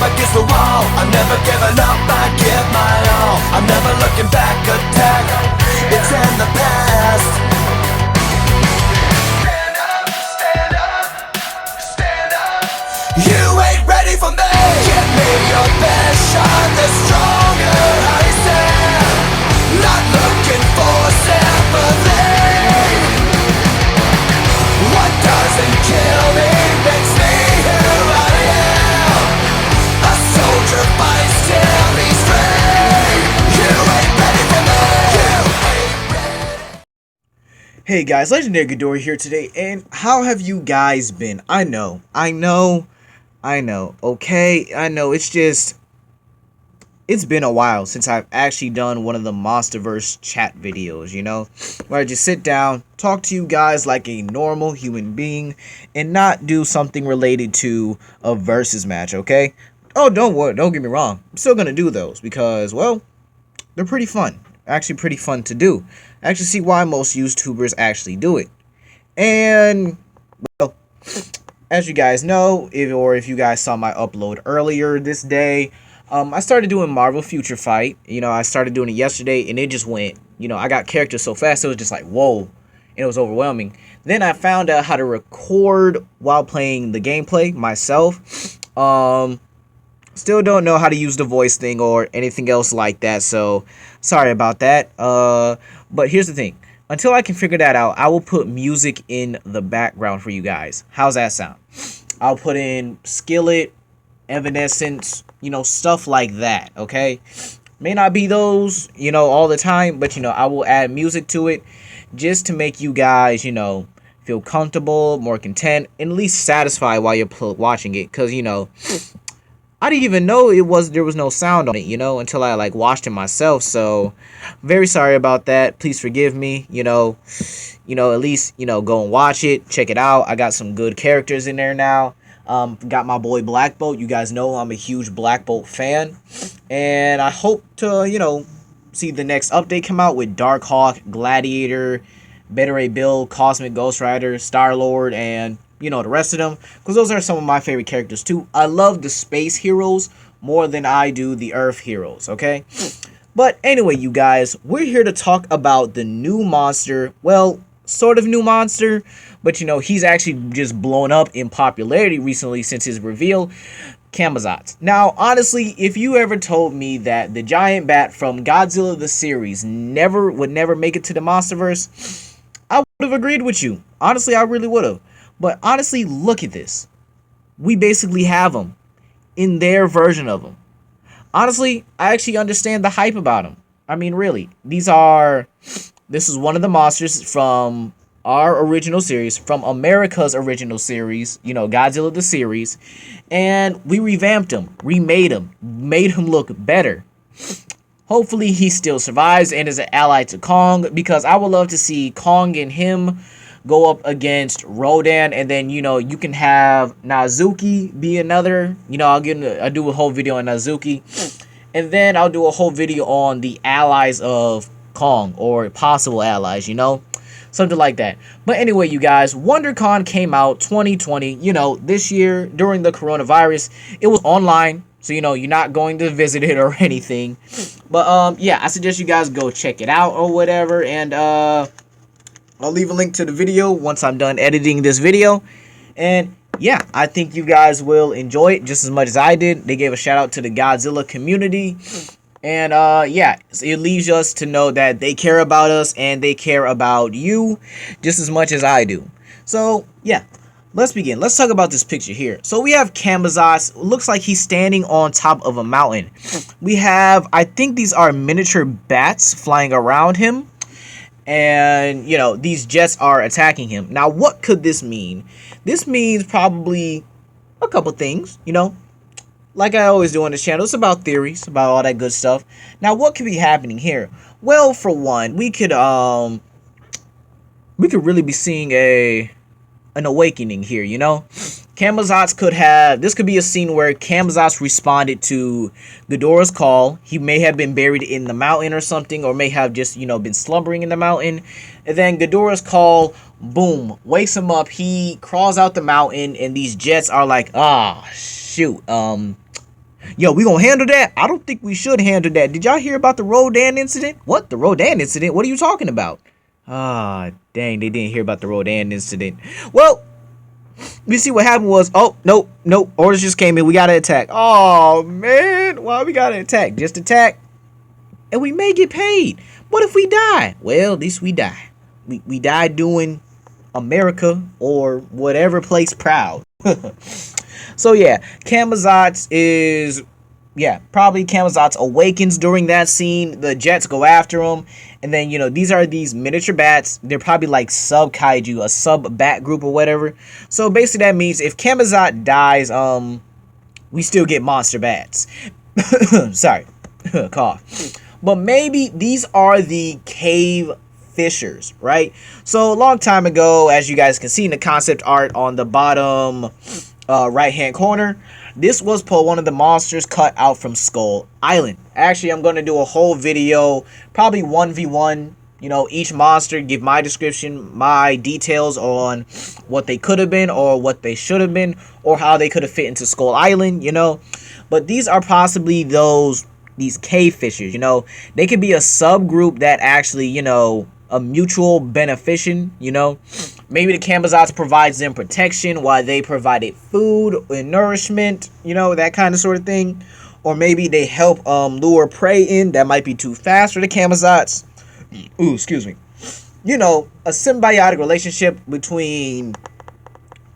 against the wall. I'm never giving up, I give my all. I'm never looking back, attack, it's in the past. Stand up, stand up, stand up. You ain't ready for me. Give me your best shot, the stronger I stand. Not looking for sympathy. What doesn't kill me makes me who I am. A soldier fights till he's free. You ain't ready for me. You ain't ready. Hey guys, Legendary Ghidorah here today, and how have you guys been? I know, okay? I know, it's been a while since I've actually done one of the Monsterverse chat videos, where I just sit down, talk to you guys like a normal human being, and not do something related to a versus match, okay? Oh, don't worry, don't get me wrong, I'm still gonna do those, because, well, they're pretty fun. Actually pretty fun to do. I actually see why most YouTubers actually do it. And, well, as you guys know, if you guys saw my upload earlier this day, I started doing Marvel Future Fight. I started doing it yesterday, and it just went, I got characters so fast, it was just like, whoa, and it was overwhelming. Then I found out how to record while playing the gameplay myself. Still don't know how to use the voice thing or anything else like that, so sorry about that. But here's the thing. Until I can figure that out, I will put music in the background for you guys. How's that sound? I'll put in Skillet, Evanescence, stuff like that, okay? May not be those, all the time, but, I will add music to it just to make you guys, feel comfortable, more content, and at least satisfied while you're watching it, because, I didn't even know there was no sound on it, until I watched it myself. So very sorry about that. Please forgive me. At least, go and watch it, check it out. I got some good characters in there now. Got my boy Black Bolt. You guys know I'm a huge Black Bolt fan. And I hope to, see the next update come out with Darkhawk, Gladiator, Beta Ray Bill, Cosmic Ghost Rider, Star-Lord, and the rest of them, because those are some of my favorite characters too. I love the space heroes more than I do the Earth heroes, okay? But anyway, you guys, we're here to talk about the new monster. Well, sort of new monster, but he's actually just blown up in popularity recently since his reveal, Camazotz. Now, honestly, if you ever told me that the giant bat from Godzilla the series would never make it to the Monsterverse, I would have agreed with you. Honestly, I really would have. But honestly, look at this. We basically have them in their version of them. Honestly, I actually understand the hype about them. I mean, really. This is one of the monsters from our original series, from America's original series, Godzilla the series. And we revamped him, remade him, made him look better. Hopefully, he still survives and is an ally to Kong, because I would love to see Kong and him go up against Rodan, and then you can have Nazuki be another. I'll do a whole video on Nazuki, and then I'll do a whole video on the allies of Kong, or possible allies, something like that. But anyway, you guys, WonderCon came out 2020, this year during the coronavirus. It was online, so you're not going to visit it or anything. But yeah, I suggest you guys go check it out or whatever, and I'll leave a link to the video once I'm done editing this video. And yeah, I think you guys will enjoy it just as much as I did. They gave a shout out to the Godzilla community. And yeah, so it leaves us to know that they care about us and they care about you just as much as I do. So yeah, let's begin. Let's talk about this picture here. So we have Camazotz. Looks like he's standing on top of a mountain. We have, I think these are miniature bats flying around him. And, these jets are attacking him. Now, what could this mean? This means probably a couple things, Like I always do on this channel, it's about theories, about all that good stuff. Now, what could be happening here? Well, for one, we could really be seeing an awakening here, Camazotz this could be a scene where Camazotz responded to Ghidorah's call. He may have been buried in the mountain or something, or may have just, been slumbering in the mountain. And then Ghidorah's call, boom, wakes him up. He crawls out the mountain, and these jets are like, ah, shoot, Yo, we gonna handle that? I don't think we should handle that. Did y'all hear about the Rodan incident? What? The Rodan incident? What are you talking about? Ah, dang, they didn't hear about the Rodan incident. Well, we see what happened was, oh, nope. Orders just came in. We gotta attack. Oh, man. Why we gotta attack? Just attack. And we may get paid. What if we die? Well, at least we die. We die doing America or whatever place proud. So yeah, Camazotz is, yeah, probably Camazotz awakens during that scene. The Jets go after him, and then these are these miniature bats. They're probably like sub kaiju, a sub bat group or whatever. So basically that means if Camazotz dies, we still get monster bats. Sorry, cough. But maybe these are the cave fishers, right? So a long time ago, as you guys can see in the concept art on the bottom right hand corner, this was one of the monsters cut out from Skull Island. Actually, I'm going to do a whole video, probably 1v1, each monster, give my description, my details on what they could have been or what they should have been or how they could have fit into Skull Island, But these are possibly these cave fishers, They could be a subgroup that actually, a mutual beneficent, Maybe the Camazotz provides them protection while they provided food and nourishment, that kind of sort of thing. Or maybe they help lure prey in that might be too fast for the Camazotz. Ooh, excuse me. A symbiotic relationship between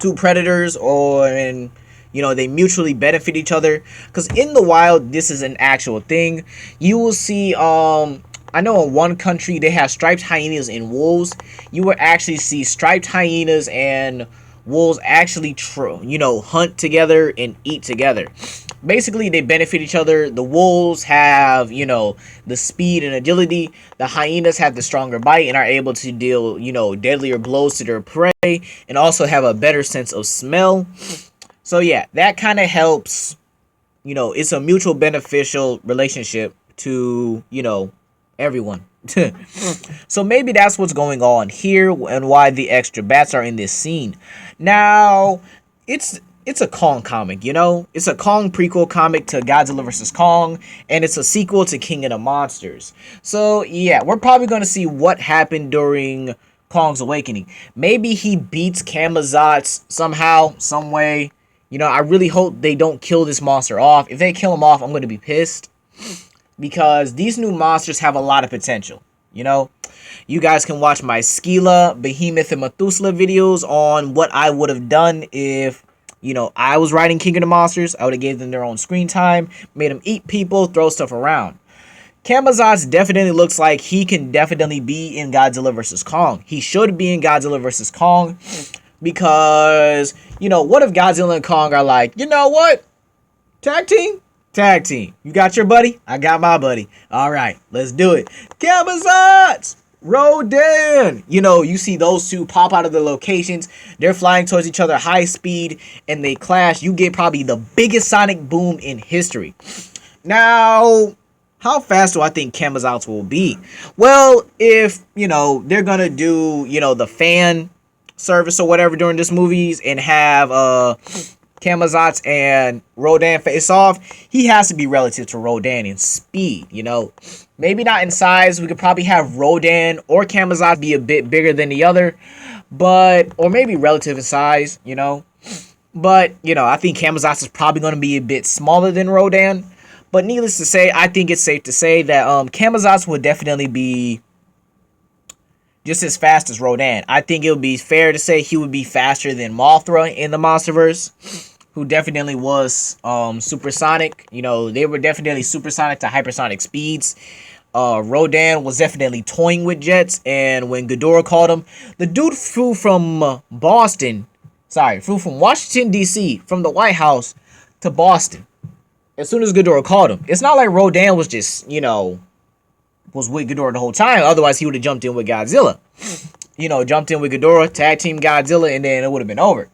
two predators, and they mutually benefit each other. Because in the wild, this is an actual thing. You will see I know in one country they have striped hyenas and wolves. You will actually see striped hyenas and wolves actually hunt together and eat together. Basically, they benefit each other. The wolves have, the speed and agility. The hyenas have the stronger bite and are able to deal, deadlier blows to their prey and also have a better sense of smell. So yeah, that kind of helps. It's a mutual beneficial relationship to, everyone. So maybe that's what's going on here and why the extra bats are in this scene. Now, it's a Kong comic, It's a Kong prequel comic to Godzilla vs. Kong, and it's a sequel to King of the Monsters. So yeah, we're probably going to see what happened during Kong's awakening. Maybe he beats Camazotz somehow, some way. I really hope they don't kill this monster off. If they kill him off, I'm going to be pissed. Because these new monsters have a lot of potential. You guys can watch my Skila, Behemoth, and Methuselah videos on what I would have done if, I was writing King of the Monsters. I would have gave them their own screen time, made them eat people, throw stuff around. Camazotz definitely looks like he can definitely be in Godzilla vs. Kong. He should be in Godzilla vs. Kong. Because, what if Godzilla and Kong are like, you know what? Tag team? Tag team. You got your buddy? I got my buddy. All right, let's do it. Camazotz! Rodan! You see those two pop out of the locations. They're flying towards each other high speed, and they clash. You get probably the biggest sonic boom in history. Now, how fast do I think Camazotz will be? Well, if, they're going to do, the fan service or whatever during this movies and have Camazotz and Rodan face off, he has to be relative to Rodan in speed, Maybe not in size. We could probably have Rodan or Camazotz be a bit bigger than the other, or maybe relative in size, But, I think Camazotz is probably going to be a bit smaller than Rodan. But needless to say, I think it's safe to say that Camazotz would definitely be just as fast as Rodan. I think it would be fair to say he would be faster than Mothra in the Monsterverse, who definitely was supersonic. They were definitely supersonic to hypersonic speeds. Rodan was definitely toying with jets, and when Ghidorah called him, the dude flew from Washington, D.C., from the White House to Boston as soon as Ghidorah called him. It's not like Rodan was just, was with Ghidorah the whole time. Otherwise, he would have jumped in with Godzilla. Jumped in with Ghidorah, tag team Godzilla, and then it would have been over.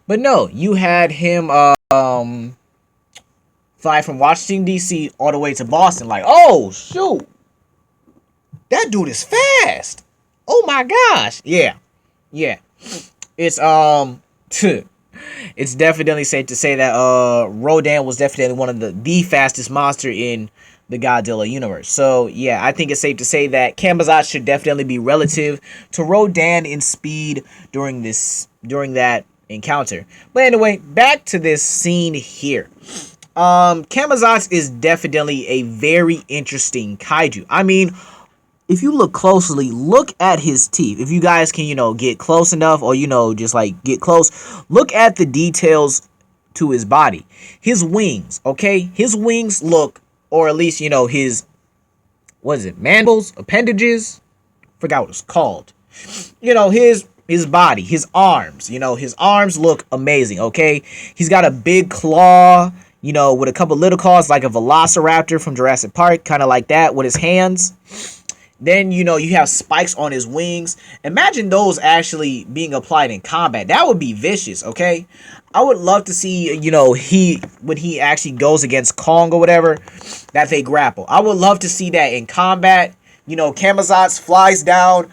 But no, you had him fly from Washington, D.C. all the way to Boston. Like, oh, shoot. That dude is fast. Oh, my gosh. Yeah. It's, It's definitely safe to say that Rodan was definitely one of the fastest monster in the Godzilla universe. So yeah, I think it's safe to say that Camazotz should definitely be relative to Rodan in speed during that encounter. But anyway, back to this scene here. Camazotz is definitely a very interesting kaiju. I mean, if you look closely, look at his teeth. If you guys can, get close enough, or just like get close, look at the details to his body. His wings, okay? His wings look, or at least, his, what is it, mandibles, appendages? Forgot what it's called. His body, his arms, his arms look amazing, okay? He's got a big claw, with a couple little claws like a velociraptor from Jurassic Park, kind of like that with his hands. Then, you have spikes on his wings. Imagine those actually being applied in combat. That would be vicious, okay? I would love to see, when he actually goes against Kong or whatever, that they grapple. I would love to see that in combat. Camazotz flies down,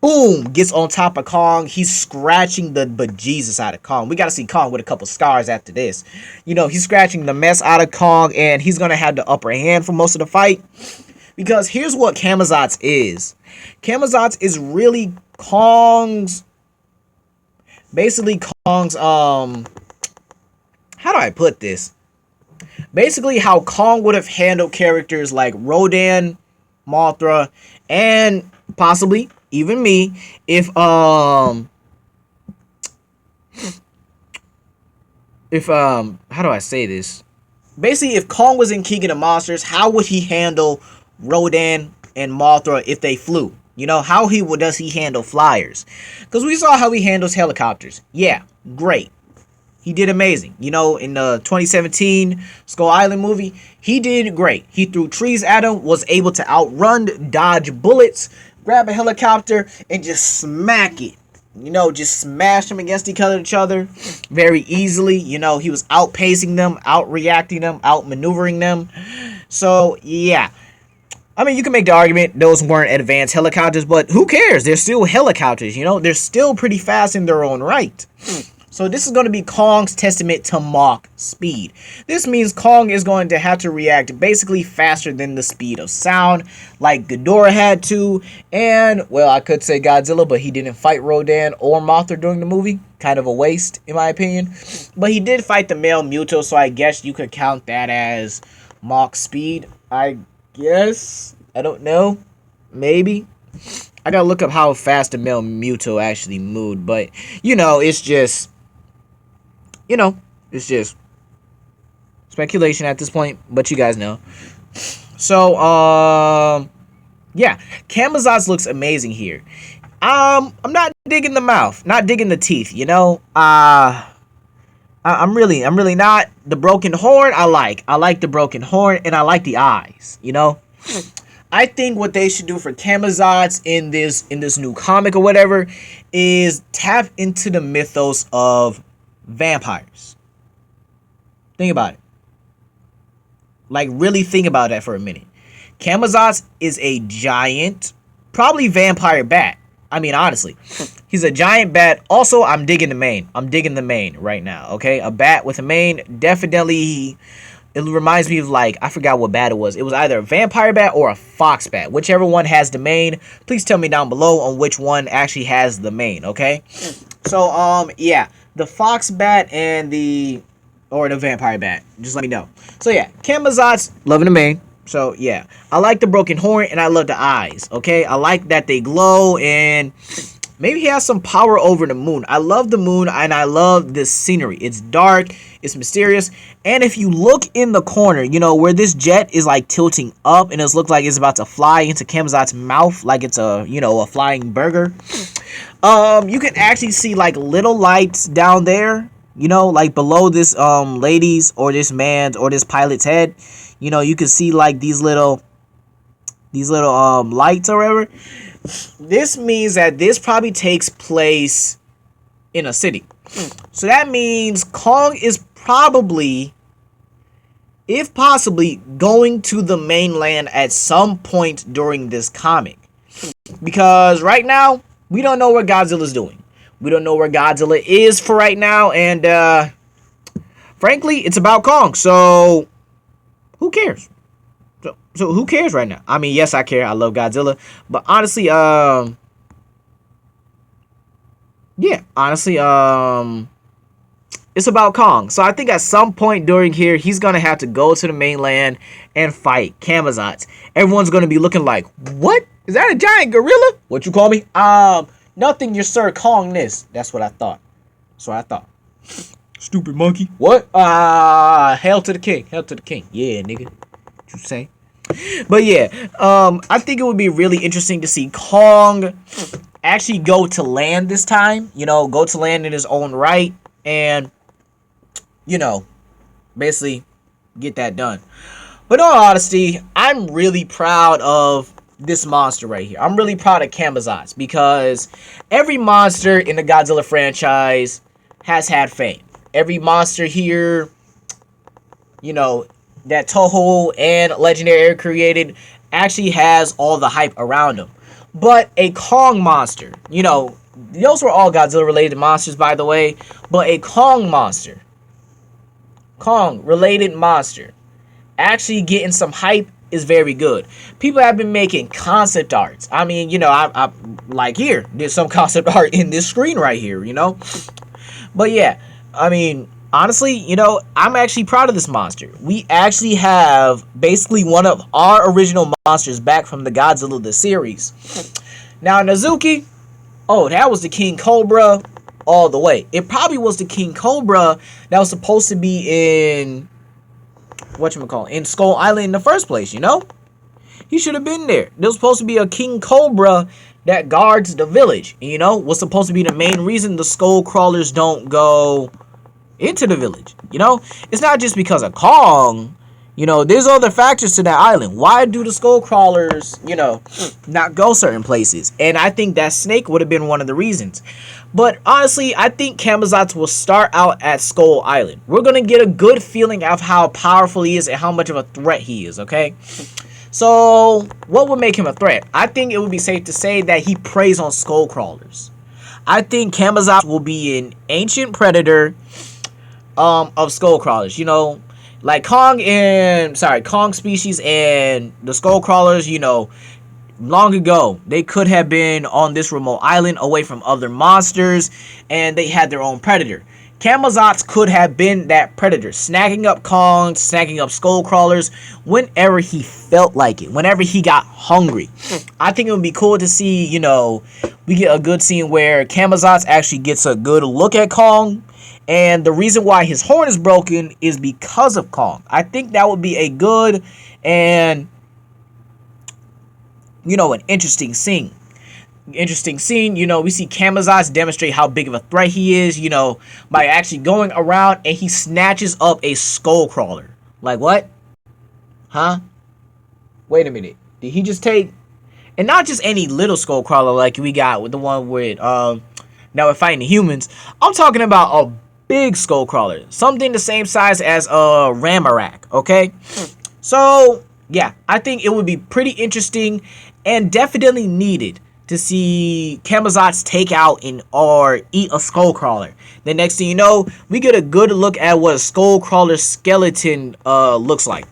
boom, gets on top of Kong. He's scratching the bejesus out of Kong. We got to see Kong with a couple scars after this. He's scratching the mess out of Kong, and he's going to have the upper hand for most of the fight. Because here's what Camazotz is. Camazotz is really basically Kong's, how do I put this? Basically how Kong would have handled characters like Rodan, Mothra, and possibly even me if how do I say this? Basically, if Kong was in King of the Monsters, how would he handle Rodan and Mothra if they flew? How does he handle flyers? Because we saw how he handles helicopters. Yeah, great. He did amazing. In the 2017 Skull Island movie, he did great. He threw trees at him, was able to outrun, dodge bullets, grab a helicopter, and just smack it. Just smash them against each other very easily. He was outpacing them, outreacting them, outmaneuvering them. So, yeah. I mean, you can make the argument those weren't advanced helicopters, but who cares? They're still helicopters, They're still pretty fast in their own right. So this is going to be Kong's testament to Mach speed. This means Kong is going to have to react basically faster than the speed of sound, like Ghidorah had to, and, well, I could say Godzilla, but he didn't fight Rodan or Mothra during the movie. Kind of a waste, in my opinion. But he did fight the male Muto, so I guess you could count that as Mach speed. I guess. I don't know. Maybe. I gotta look up how fast the male Muto actually moved, but, it's just... it's just speculation at this point, but you guys know. So, yeah, Camazotz looks amazing here. I'm not digging the mouth, not digging the teeth, I'm really not. The broken horn, I like the broken horn, and I like the eyes, I think what they should do for Camazotz in this new comic or whatever is tap into the mythos of vampires. Think about it. Like, really think about that for a minute. Camazotz is a giant, probably vampire bat. I mean, honestly, he's a giant bat. Also, I'm digging the mane. I'm digging the mane right now, okay? A bat with a mane, definitely, it reminds me of, like, I forgot what bat it was. It was either a vampire bat or a fox bat. Whichever one has the mane, please tell me down below on which one actually has the mane, okay? So, yeah, the fox bat and the vampire bat. Just let me know. So, yeah, Camazotz, loving the mane. So, yeah, I like the broken horn, and I love the eyes, okay? I like that they glow, and maybe he has some power over the moon. I love the moon, and I love this scenery. It's dark, it's mysterious, and if you look in the corner, where this jet is, like, tilting up, and it looks like it's about to fly into Camazotz's mouth, like it's a flying burger, you can actually see, like, little lights down there, like below this lady's or this man's or this pilot's head. You can see, like, these little lights or whatever. This means that this probably takes place in a city. So that means Kong is probably, if possibly, going to the mainland at some point during this comic. Because right now, we don't know what Godzilla's doing. We don't know where Godzilla is for right now, and frankly, it's about Kong. So who cares? So who cares right now? I mean, yes, I care. I love Godzilla, but honestly, yeah, honestly, it's about Kong. So I think at some point during here, he's gonna have to go to the mainland and fight Camazotz. Everyone's gonna be looking like, what? Is that a giant gorilla? What you call me? Nothing, your Sir Kongness. That's what I thought. That's what I thought. Stupid monkey. What? Hail to the king. Hail to the king. Yeah, nigga. What you say? But yeah, I think it would be really interesting to see Kong actually go to land this time. You know, go to land in his own right, and you know, basically get that done. But in all honesty, I'm really proud of this monster right here. I'm really proud of Camazotz because every monster in the Godzilla franchise has had fame. Every monster here, you know, that Toho and Legendary Air created actually has all the hype around them. But a Kong monster, you know, those were all Godzilla related monsters, by the way, but a Kong monster, Kong related monster, actually getting some hype is very good. People have been making concept arts. I mean, you know, I like here, there's some concept art in this screen right here, you know. But yeah, I mean, honestly, you know, I'm actually proud of this monster. We actually have basically one of our original monsters back from the Godzilla the series. Now, Nazuki, oh, that was the King Cobra all the way. It probably was the King Cobra that was supposed to be in whatchamacallit, in Skull Island in the first place, you know? He should have been there. There was supposed to be a King Cobra that guards the village, you know? Was supposed to be the main reason the skull crawlers don't go into the village, you know? It's not just because of Kong, you know, there's other factors to that island. Why do the skull crawlers, you know, not go certain places? And I think that snake would have been one of the reasons. But honestly, I think Camazotz will start out at Skull Island. We're going to get a good feeling of how powerful he is and how much of a threat he is, okay? So, what would make him a threat? I think it would be safe to say that he preys on skull crawlers. I think Camazotz will be an ancient predator of skull crawlers, you know, like Kong species and the skull crawlers, you know, long ago they could have been on this remote island away from other monsters and they had their own predator. Camazotz could have been that predator, snagging up Kong, snagging up skull crawlers whenever he felt like it, whenever he got hungry. I think it would be cool to see, you know, we get a good scene where Camazotz actually gets a good look at Kong. And the reason why his horn is broken is because of Kong. I think that would be a good and, you know, an interesting scene. You know, we see Camazotz demonstrate how big of a threat he is, you know, by actually going around and he snatches up a skull crawler. Like, what? Huh? Wait a minute. Did he just take... And not just any little skull crawler like we got with the one with, now we're fighting the humans. I'm talking about a big skull crawler, something the same size as a Ramarak, okay? So yeah, I think it would be pretty interesting and definitely needed to see Camazotz take out or eat a skull crawler. The next thing you know, we get a good look at what a skull crawler skeleton looks like.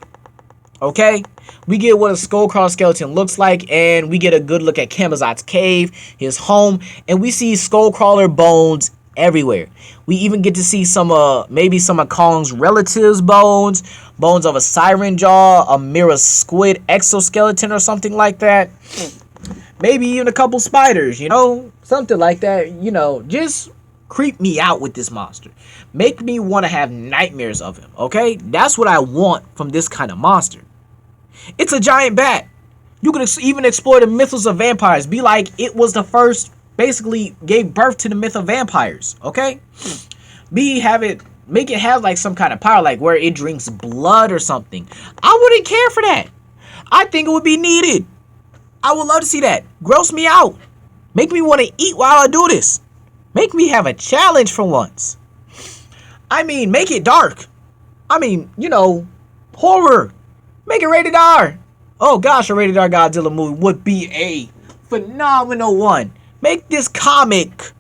Okay, we get what a skull crawler skeleton looks like, and we get a good look at Camazotz cave, his home, and we see skull crawler bones everywhere. We even get to see some maybe some of Kong's relatives' bones of a siren jaw, a mirror squid exoskeleton or something like that. Maybe even a couple spiders, you know, something like that. You know, just creep me out with this monster. Make me want to have nightmares of him, okay? That's what I want from this kind of monster. It's a giant bat. You can even explore the mythos of vampires. Be like, it was the first, basically gave birth to the myth of vampires, okay? Make it have like some kind of power, like where it drinks blood or something. I wouldn't care for that. I think it would be needed. I would love to see that. Gross me out. Make me want to eat while I do this. Make me have a challenge for once. I mean, make it dark. I mean, you know, horror. Make it rated R. Oh gosh, a rated R Godzilla movie would be a phenomenal one. Make this comic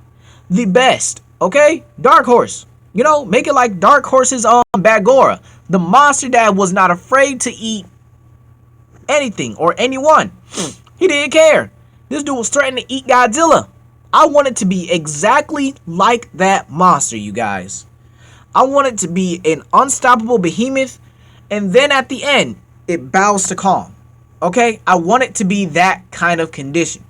the best. Okay, Dark Horse. You know, make it like Dark Horse's Bagora, the monster that was not afraid to eat anything or anyone. He didn't care. This dude was threatening to eat Godzilla. I want it to be exactly like that monster, you guys. I want it to be an unstoppable behemoth, and then at the end, it bows to calm. Okay? I want it to be that kind of condition.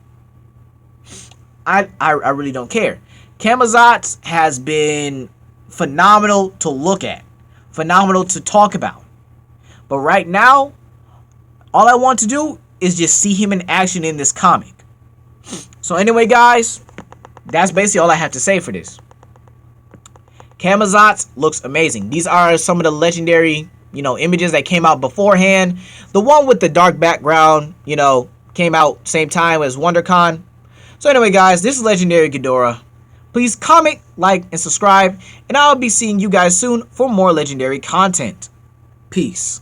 I really don't care. Camazotz has been phenomenal to look at, phenomenal to talk about. But right now, all I want to do is just see him in action in this comic. So anyway, guys, that's basically all I have to say for this. Camazotz looks amazing. These are some of the legendary, images that came out beforehand. The one with the dark background, came out same time as WonderCon. So anyway, guys, this is Legendary Ghidorah. Please comment, like, and subscribe, and I'll be seeing you guys soon for more legendary content. Peace.